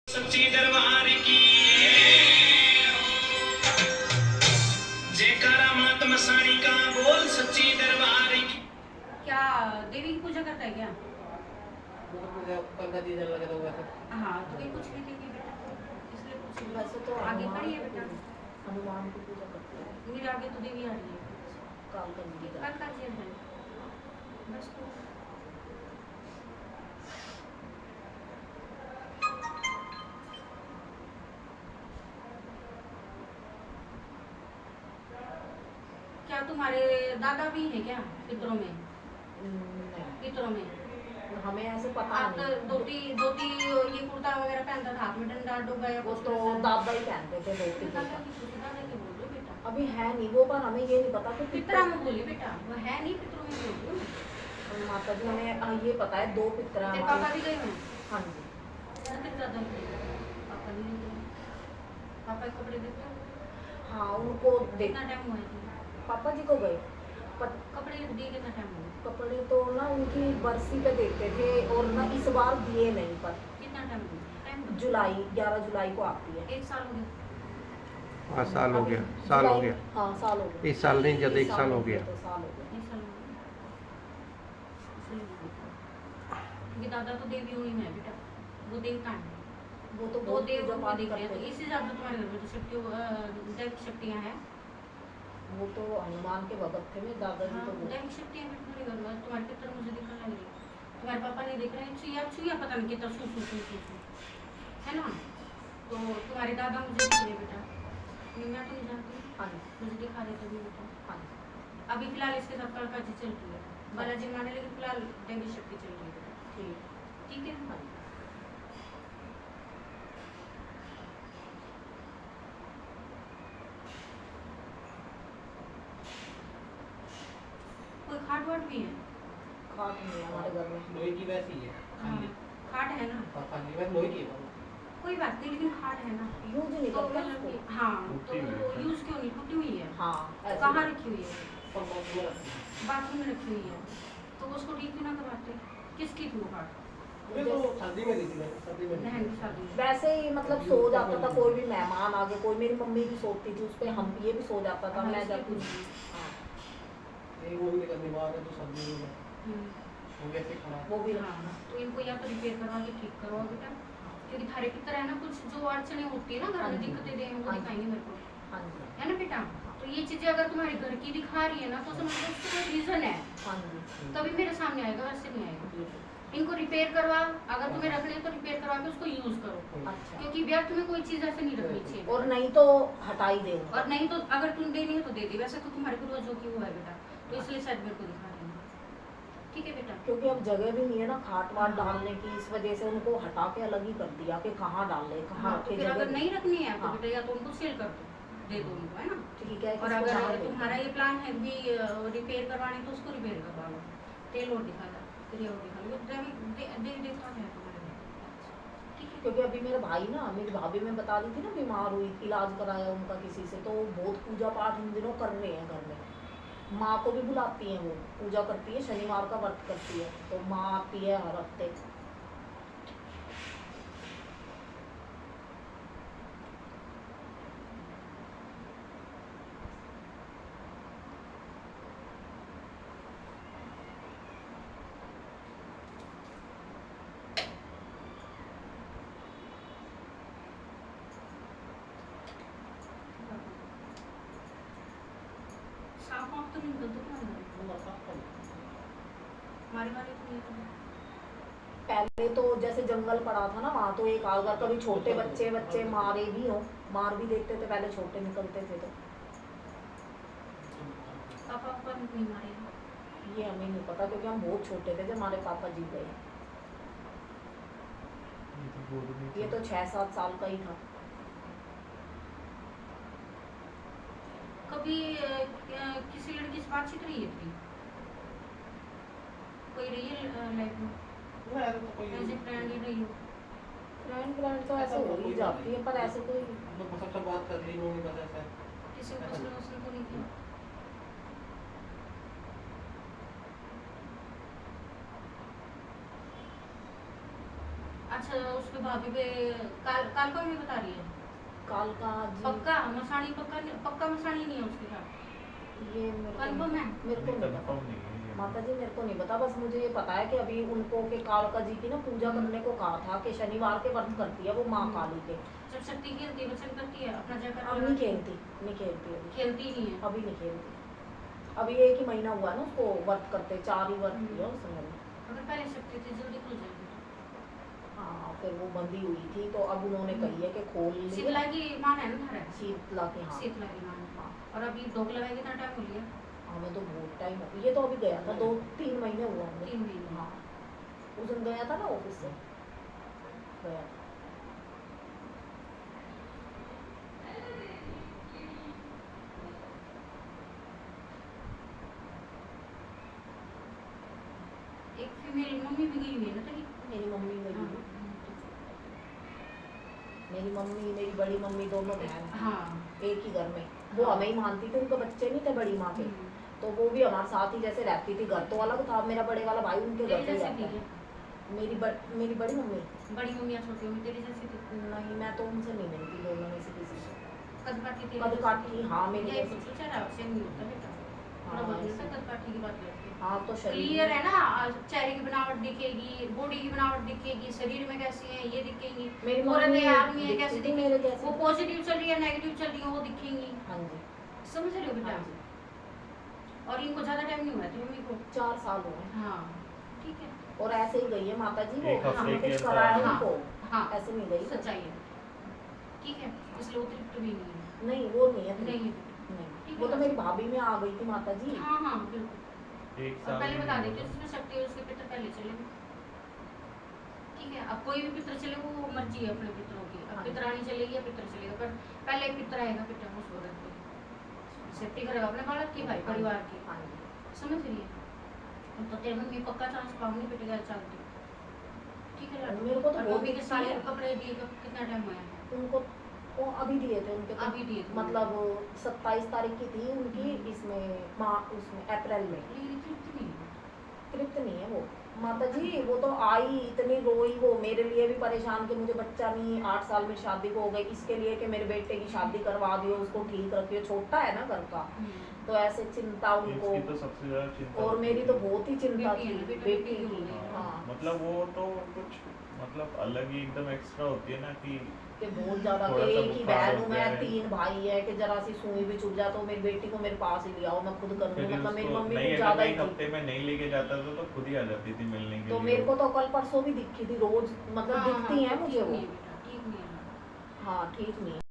सच्ची दरबार की जयकारा मात मसाणी का बोल सच्ची दरबार की। क्या देवी की पूजा करता है क्या? हाँ तो ये कुछ नहीं देगी बेटा, इसलिए कुछ नहीं। वैसे तो आगे खड़ी है बेटा, हनुमान की पूजा करते हैं। मेरे आगे तो देवी आ रही है। काल का जी का। कल का जी है बस तो। क्या तुम्हारे दादा भी है क्या पितरों में? नहीं, पितरों में हमें ऐसे पता आप नहीं। धोती धोती ये कुर्ता वगैरह पहनता था, हाथ में डंडा डूबा या वो कुछ तो ऐसा? दादा ही पहनते थे धोती दादा कुर्ता। की पूजा, दादा की बोल रही बेटा। अभी है नहीं वो, पर हमें ये नहीं पता कि पितरा में बोली बेटा, वो है नहीं पितरों में बोल रही हूँ। माता जी हमें ये पता है 2 पितरा तेरे हमारे। पापा भी गए हैं? हाँ जी। तेरे दादा भी गए? पापा नहीं गए? पापा के कपड़े देखते हो? हाँ उनको देख। कितना टाइम हुआ है? पापा जी को गए कपड़े दिए कितना टाइम हुआ? कपड़े तो ना उनकी बरसी पे देते थे, और ना इस बार दिए नहीं। पर कितना टाइम हुआ? टाइम जुलाई 11 जुलाई को आती है। 1 साल हो गया। हाँ साल हो गया, साल हो गया। हाँ साल हो गया। इस साल नहीं, जब 1 साल हो गया। तो साल हो गया। 1 साल हो गया। इसलिए नहीं देखा। क्योंकि दादा तो देवी हुई है बेटा, वो देवता है। वो तो दो बहुत देव पूजा को पाठ दिख रहे हैं, करते तो हैं। इसी हिसाब से तुम्हारे घर में तो दैविक शक्तियाँ हैं। वो तो हनुमान के भगत थे मेरे दादाजी। हाँ तो वो दैविक शक्तियाँ भी तुम्हारे घर में, तुम्हारे पितर मुझे दिखने लग रही है। तुम्हारे पापा नहीं देख रहे हैं, छुइया छुइया पता नहीं कितना सू है ना। तो तुम्हारे दादा मुझे दिख रहे बेटा, मैं तो नहीं जानती। हाँ जी। मुझे दिखा रहे थे बेटा। हाँ जी। अभी फिलहाल इसके साथ कलका जी चल रही है, बालाजी माने, लेकिन फिलहाल दैविक शक्ति चल रही है बेटा। ठीक। ठीक है। हाँ जी। कोई खाट वाट भी है? खाट नहीं है हमारे घर में। लोहे की वैसी है। हाँ खाट है ना, खाली वैसे लोहे की है। कोई बात नहीं, लेकिन खाट है ना। यूज नहीं तो करते मतलब उसको। कि हाँ, तो यूज क्यों नहीं, टूटी हुई है? हाँ ऐसे। कहाँ रखी हुई है? और बहुत में रखती है। बाथरूम में रखी हुई है, तो उसको ठीक क्यों ना करवाते? किसकी थी वो खाट? मुझे तो शादी में दी थी मैंने, शादी में दी बहन थी। की शादी में। वैसे ही मतलब सो जाता था कोई भी मेहमान आगे, कोई मेरी मम्मी भी सोती थी उस पे, हम ये भी सो जाता था। हाँ, मैं इसलिए जाती पूछ रही हाँ एक वो भी निकलने वाला है तो शादी में हूँ। वो वैसे खड़ा वो भी हाँ, तो इनको या तो रिपेयर करवा के ठीक करवाओ बेटा, क्योंकि थारे की तरह है ना, कुछ जो अड़चने होती है ना घर हाँ में, जी। दिक्कतें दें वो हाँ जी। दिखाएंगे मेरे को, हाँ जी। है ना बेटा। तो ये चीजें अगर तुम्हारे घर की दिखा रही है ना, तो समझ लो उसका कोई रीजन है, हाँ जी। तभी मेरे सामने आएगा, वैसे नहीं आएगा। इनको रिपेयर करवा, अगर तुम्हें रखने हैं तो रिपेयर करवा के उसको यूज करो, अच्छा। क्योंकि व्यर्थ में कोई चीज ऐसे नहीं रखनी चाहिए। और नहीं तो हटाई दे और नहीं तो अगर तुम देनी है तो दे दी, वैसे तो तुम्हारे पूर्वजों की वो है बेटा, तो इसलिए शायद मेरे को दिखा रही है। ठीक है बेटा। क्योंकि अब जगह भी नहीं है ना खाट वाट डालने की, इस वजह से उनको हटा के अलग ही कर दिया कि कहाँ डाले कहाँ हाँ, तो रखे। फिर अगर जगह नहीं रखनी है तो हाँ। बेटा या तो उनको सेल कर दो, दे दो उनको, है ना। ठीक है। और किसको अगर कहाँ दें? तुम्हारा ये प्लान है भी रिपेयर करवाने, तो उसको रिपेयर करवा लो, तेल और दिखा लो, क्रिया और दिखा लो, देखा है तुम्हारे घर। ठीक है। क्योंकि अभी मेरा भाई ना, मेरी भाभी में बता रही थी ना, बीमार हुई, इलाज कराया उनका किसी से, तो वो बहुत पूजा पाठ इन दिनों कर रहे हैं घर में। माँ को भी बुलाती हैं, वो पूजा करती है, शनिवार का व्रत करती है, तो माँ आती है हर हफ्ते। सांप वाप तो नहीं निकलते तुम्हारे घर में? हमारे वाले तो नहीं निकलते। पहले तो जैसे जंगल पड़ा था ना वहाँ, तो एक अगर कभी छोटे बच्चे बच्चे मारे भी हो, मार भी देते थे पहले, छोटे निकलते थे तो। पापा ऊपर नहीं मारे हैं। ये हमें नहीं पता, क्योंकि हम बहुत छोटे थे जब हमारे पापा जी गए। ये तो 6-7 साल का ही था। कभी किसी लड़की से बातचीत रही है थी? कोई रियल लाइफ में वो ऐसा तो कोई एज ए फ्रेंड ही रही हो? फ्रेंड तो ऐसे हो ही जाती है, पर ऐसे कोई मतलब बस अच्छा बात कर रही है, वो नहीं पता ऐसा। किसी को पसंद वसंद तो नहीं किया? अच्छा उसके भाभी पे काल काल का भी बता रही है काल का जी पक्का मसानी पक्का मसानी नहीं है उसके साथ ये मेरे कन्फर्म है मेरे को नहीं पता कंफर्म नहीं है ये। माता जी मेरे को नहीं पता, बस मुझे ये पता है कि अभी उनको के कालका जी की ना पूजा करने को कहा था कि शनिवार के व्रत करती है वो माँ काली के। जब शक्ति खेलती है वचन करती है अपना जयकार अब नहीं खेलती अभी, खेलती नहीं है अभी नहीं खेलती। अभी 1 ही महीना हुआ है ना उसको व्रत करते, 4 ही व्रत किया उसने अभी। अगर पहले शक्ति थी जल्दी खुल जाएगी हाँ फिर वो बंदी हुई थी तो अब उन्होंने कही है कि खोल ली शीतला की मान है ना घर है शीतला की। हाँ शीतला की मान है। हाँ और अभी दोग लगाएगी ना टाइम हो लिया हमें तो बहुत टाइम हो ये तो अभी गया था 2-3 महीने हुआ हमें। 3 महीने हाँ उस दिन गया था ना ऑफिस से गया था। एक फीमेल मम्मी भी गई हुई है ना तेरी मेरी मम्मी मेरी हाँ मेरी मम्मी मेरी बड़ी मम्मी दोनों बहन हैं, हाँ एक ही घर में। वो हमें ही मानती थी, उनके बच्चे नहीं थे बड़ी माँ के, तो वो भी हमारे साथ ही जैसे रहती थी। घर तो अलग था, मेरा बड़े वाला भाई उनके घर पे ही तेरी जैसी रहता थी है। मेरी बड़ी मम्मी बड़ी मम्मी या छोटी मम्मी तेरी जैसी थी नहीं, मैं तो उनसे नहीं मिलती दोनों में से किसी से। कद काठी थी कद काठी, हाँ, मेरी ये जैसी। कुछ चेहरा से नहीं होता बेटा थोड़ा बहुत ऐसे। जैसा कद काठी की बात करते हैं हाँ तो शरीर क्लियर है ना चेहरे की बनावट दिखेगी बॉडी की बनावट दिखेगी शरीर में कैसी है ये दिखेंगी मेरी औरत मम्मी है आदमी है कैसे दिखती थी मेरे दिखेगी जैसी। वो पॉजिटिव चल रही है नेगेटिव चल रही है वो दिखेंगी हाँ जी समझ रहे हो बेटा हाँ जी। और इनको ज्यादा टाइम नहीं हुआ है मम्मी को 4 साल हुए हैं। हाँ ठीक है और ऐसे ही गई है माता जी वो, एक हफ्ते हमने के कुछ अंदर। कराया हाँ, उनको, हाँ ऐसे नहीं गई। सच्चाई है ठीक है इसलिए वो तृप्त भी नहीं है नहीं वो नहीं है नहीं है नहीं वो तो मेरी भाभी में आ गई थी माता जी। हाँ हाँ बिल्कुल एक और साल पहले में बता हुआ देती था। हूँ जिसमें शक्ति है उसके पितर पहले चले ठीक है अब कोई भी पितर चले वो मर्जी है अपने पितरों की अब हाँ। पितरानी चलेगी या पितर चलेगा पर पहले एक पितर आएगा पितर उस वक्त पे सेफ्टी करेगा अपने बालक की भाई परिवार की हाँ जी समझ रही है तो तेरे मम्मी पक्का चांस पाऊंगी बेटे घर चलती ठीक है लड़की। मेरे को तो और बहुत मम्मी के दिखती सारे है। कपड़े दिए कितना टाइम हुआ है उनको वो अभी दिए थे उनके तो, अभी दिए थे। मतलब 27 तारीख की थी उनकी इसमें उसमें अप्रैल में। लेकिन इतनी इतनी नहीं है। तृप्त नहीं है वो माता जी। वो तो आई इतनी रोई, वो मेरे लिए भी परेशान कि मुझे बच्चा नहीं, 8 साल में शादी को हो गई, इसके लिए कि मेरे बेटे की शादी करवा दियो, उसको ठीक रखियो, छोटा है ना घर का, तो ऐसे चिंता उनको। इसकी तो सबसे ज्यादा चिंता और होती मेरी है। तो बहुत ही चिंता बेटी थी है ना, बेटा बेटी बेटी की। होगी। हाँ मतलब वो तो कुछ मतलब अलग ही एकदम एक्स्ट्रा होती है ना कि कि बहुत ज्यादा थोड़ा कि सा एक ही बुखार बहन हो हूँ गया मैं, है। 3 भाई है कि जरा सी सुई भी चुभ जाए तो मेरी बेटी को मेरे पास ही ले आओ, मैं खुद कर लूँ। फिर मतलब मेरी उसको मम्मी नहीं कुछ अगर ज्यादा मैं ही एक थी। हफ्ते में नहीं लेके जाता था तो खुद ही आ जाती थी मिलने के तो लिए। मेरे को तो कल परसों भी दिखी थी रोज, मतलब हाँ, दिखती हाँ, है मुझे ठीक वो। नहीं है बेटा ठीक नहीं है हाँ ठीक नहीं है।